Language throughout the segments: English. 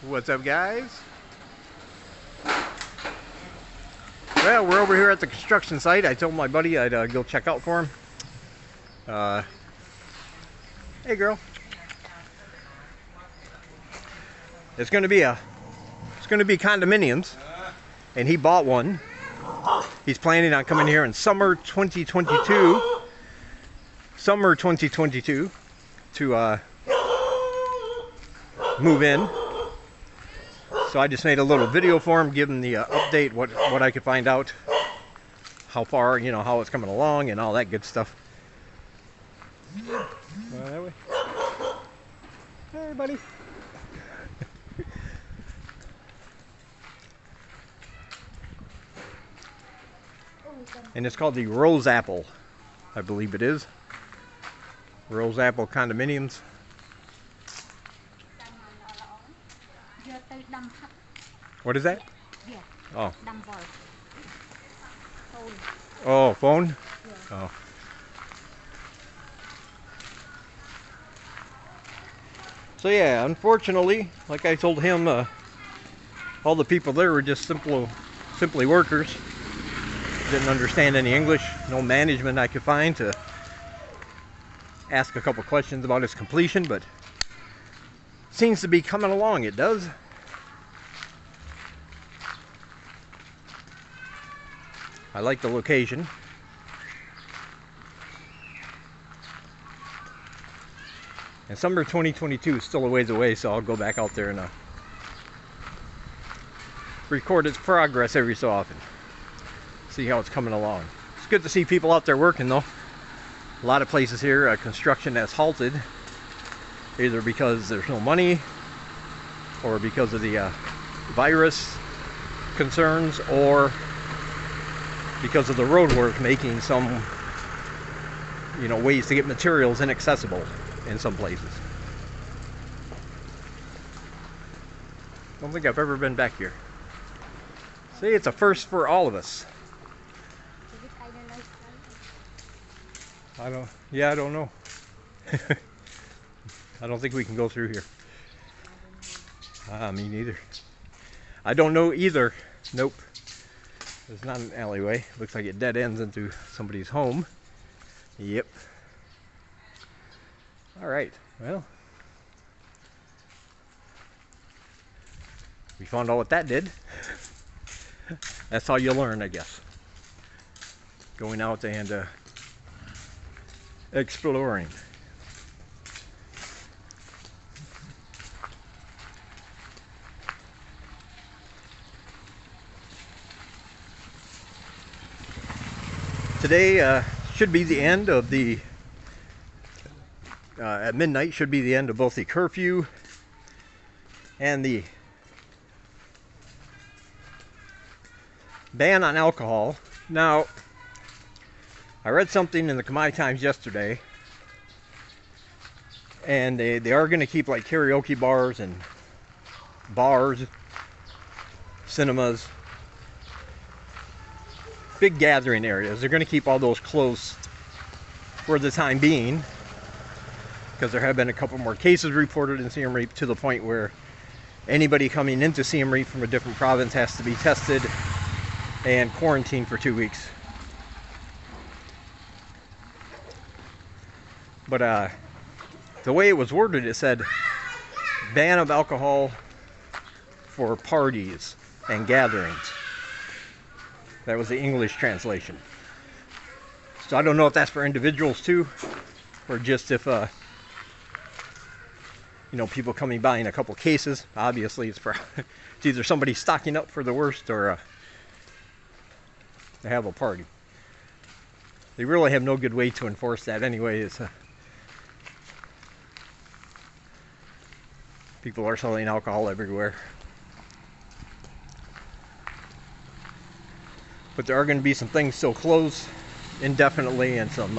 What's up, guys? Well, we're over here at the construction site. I told my buddy I'd go check out for him. Hey, girl. It's going to be condominiums, and he bought one. He's planning on coming here in summer 2022. Summer 2022 to move in. So I just made a little video for him, give him the update, what I could find out, how far, how it's coming along and all that good stuff. That way. Hey, buddy. And it's called the Rose Apple, I believe it is. Rose Apple Condominiums. What is that? Oh. Oh, phone? Oh. So yeah, unfortunately, like I told him, all the people there were just simply workers. Didn't understand any English, no management I could find to ask a couple questions about its completion, but seems to be coming along, it does. I like the location. And summer 2022 is still a ways away, so I'll go back out there and record its progress every so often. See how it's coming along. It's good to see people out there working though. A lot of places here, construction has halted, either because there's no money or because of the virus concerns, or because of the road work making some ways to get materials inaccessible in some places. Don't think I've ever been back here. See, it's a first for all of us. I don't know. I don't think we can go through here. Me neither. I don't know either. Nope. There's not an alleyway. Looks like it dead ends into somebody's home. Yep. Alright, well. We found out what that did. That's how you learn, I guess. Going out and exploring. Today should be the end of the at midnight should be the end of both the curfew and the ban on alcohol. Now, I read something in the Commodity Times yesterday, and they are going to keep like karaoke bars and bars, cinemas, big gathering areas. They're going to keep all those closed for the time being, because there have been a couple more cases reported in Siem Reap, to the point where anybody coming into Siem Reap from a different province has to be tested and quarantined for 2 weeks. But the way it was worded, it said ban of alcohol for parties and gatherings. That was the English translation. So I don't know if that's for individuals too, or just if people coming by in a couple cases. Obviously it's either somebody stocking up for the worst, or they have a party. They really have no good way to enforce that anyway. People are selling alcohol everywhere. But there are going to be some things still closed indefinitely, and some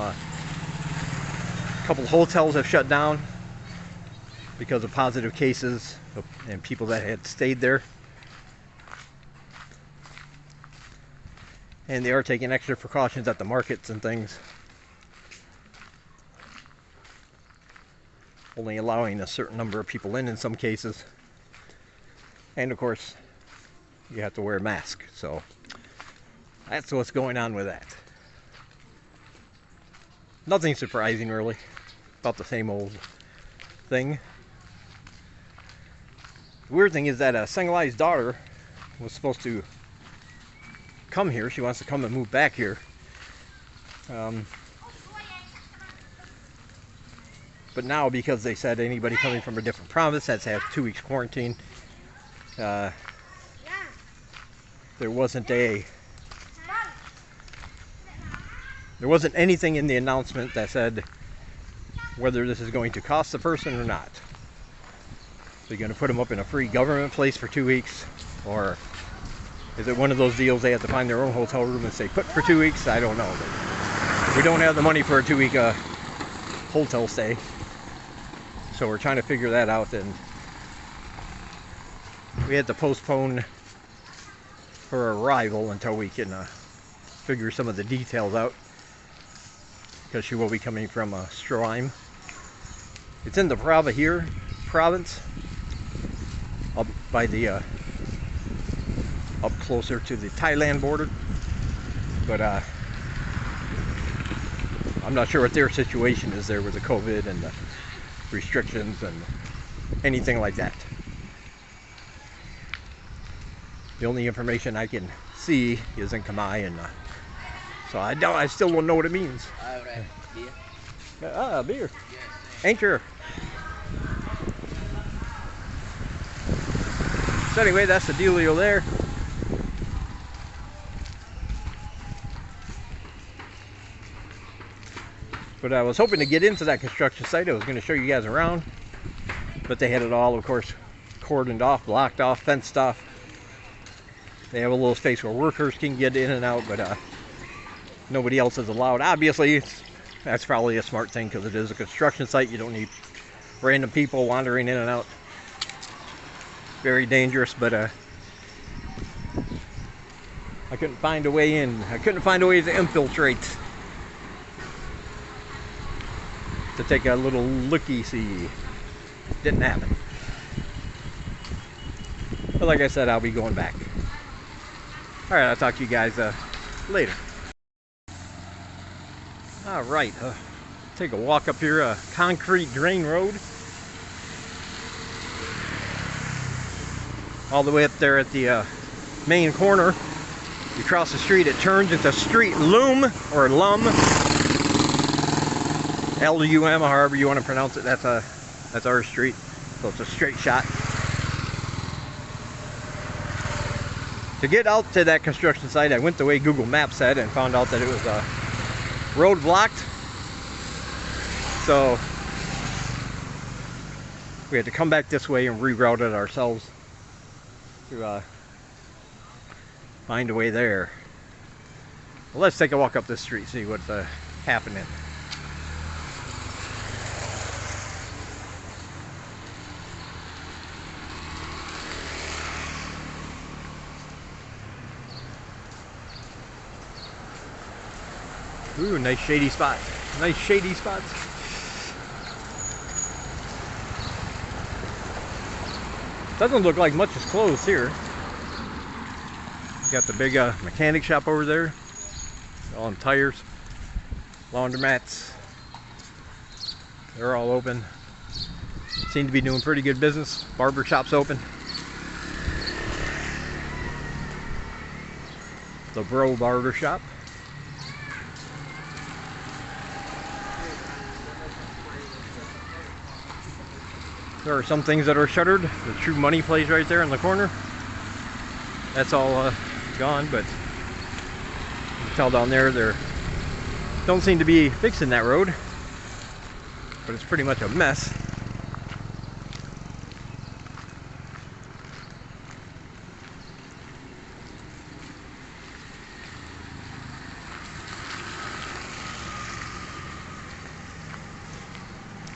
couple hotels have shut down because of positive cases and people that had stayed there. And they are taking extra precautions at the markets and things. only allowing a certain number of people in some cases. And of course, you have to wear a mask. So that's what's going on with that. Nothing surprising really. About the same old thing. The weird thing is that Senglai's daughter was supposed to come here. She wants to come and move back here. But now, because they said anybody coming from a different province has to have 2 weeks quarantine, there wasn't anything in the announcement that said whether this is going to cost the person or not. So you're going to put them up in a free government place for 2 weeks, or is it one of those deals they have to find their own hotel room and say put for 2 weeks? I don't know. But we don't have the money for a 2-week hotel stay, so we're trying to figure that out, and we had to postpone her arrival until we can figure some of the details out, because she will be coming from Stroheim. It's in the province, up by the up closer to the Thailand border, but I'm not sure what their situation is there with the COVID and the restrictions and anything like that. The only information I can see is in Khmer, and so I still don't know what it means. Beer. Beer. Ain't sure. So anyway, that's the dealio there. But I was hoping to get into that construction site. I was going to show you guys around, but they had it all, of course, cordoned off, blocked off, fenced off. They have a little space where workers can get in and out, but nobody else is allowed. Obviously, that's probably a smart thing, because it is a construction site. You don't need random people wandering in and out. Very dangerous, but I couldn't find a way in. I couldn't find a way to infiltrate, to take a little looky-see. Didn't happen. But like I said, I'll be going back. Alright, I'll talk to you guys later. Alright, take a walk up here, concrete drain road. All the way up there at the main corner. You cross the street, it turns into Street Loom, or Lum. L-U-M, however you want to pronounce it. That's our street, so it's a straight shot. To get out to that construction site, I went the way Google Maps said and found out that it was road blocked. So we had to come back this way and reroute it ourselves to find a way there. Well, let's take a walk up this street, see what's happening. Ooh, nice shady spot. Nice shady spots. Doesn't look like much is closed here. You got the big mechanic shop over there. All in tires. Laundromats. They're all open. Seem to be doing pretty good business. Barber shop's open. The Bro Barber Shop. There are some things that are shuttered. The True Money place right there in the corner. That's all gone, but you can tell down there they don't seem to be fixing that road. But it's pretty much a mess.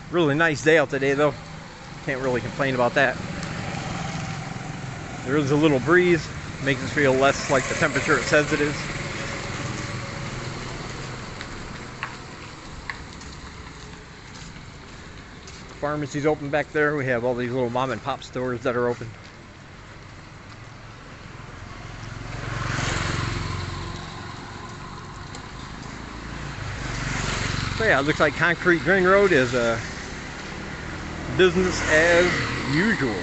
Really nice day out today though. Can't really complain about that. There is a little breeze, makes us feel less like the temperature it says it is. Pharmacy's open back there. We have all these little mom and pop stores that are open. So yeah, it looks like Concrete Ring Road is business as usual.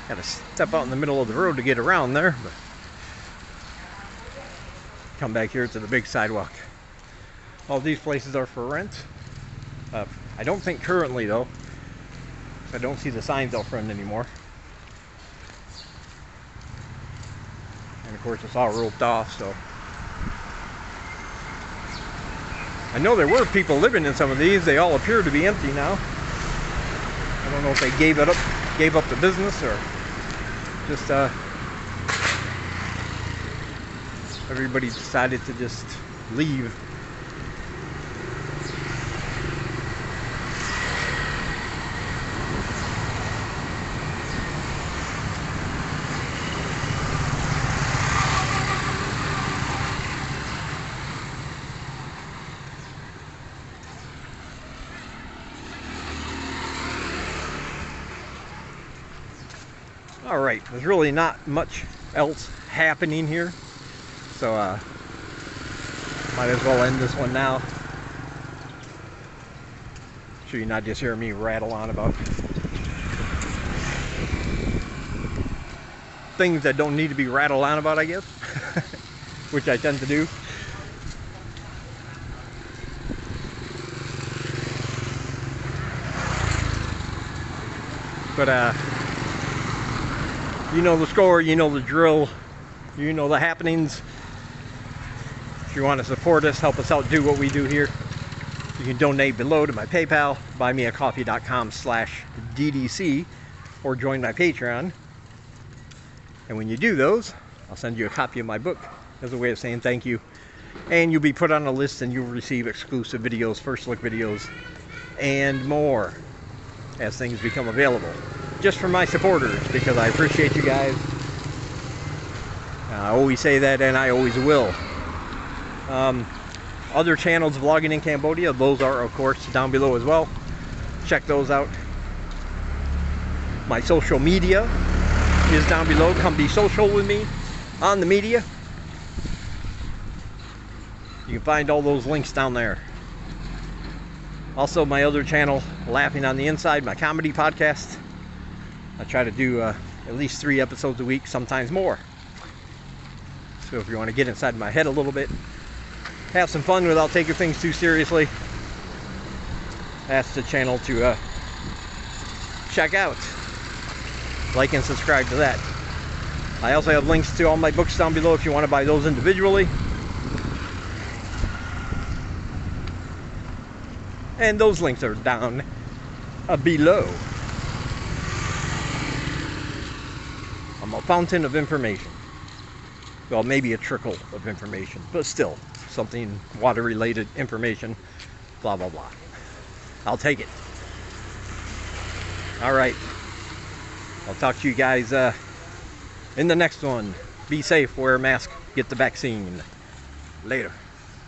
Got to step out in the middle of the road to get around there, but come back here to the big sidewalk. All these places are for rent. I don't think currently though. I don't see the signs out front anymore. And of course it's all roped off, so. I know there were people living in some of these. They all appear to be empty now. I don't know if they gave up the business, or just everybody decided to just leave. All right, there's really not much else happening here, so might as well end this one now. So you're not just hearing me rattle on about things that don't need to be rattled on about, I guess, which I tend to do. But you know the score, you know the drill, you know the happenings. If you want to support us, help us out, do what we do here, you can donate below to my PayPal, buymeacoffee.com/DDC, or join my Patreon. And when you do those, I'll send you a copy of my book as a way of saying thank you. And you'll be put on a list and you'll receive exclusive videos, first look videos, and more as things become available. Just for my supporters, because I appreciate you guys. I always say that, and I always will. Other channels vlogging in Cambodia, those are of course down below as well. Check those out. My social media is down below. Come be social with me on the media. You can find all those links down there. Also my other channel, Laughing on the Inside, my comedy podcast. I try to do at least 3 episodes a week, sometimes more. So if you want to get inside my head a little bit, have some fun without taking things too seriously, that's the channel to check out. Like and subscribe to that. I also have links to all my books down below if you want to buy those individually. And those links are down below. I'm a fountain of information. Well, maybe a trickle of information, but still something water related information, blah blah blah. I'll take it. All right, I'll talk to you guys in the next one. Be safe, wear a mask, get the vaccine. Later.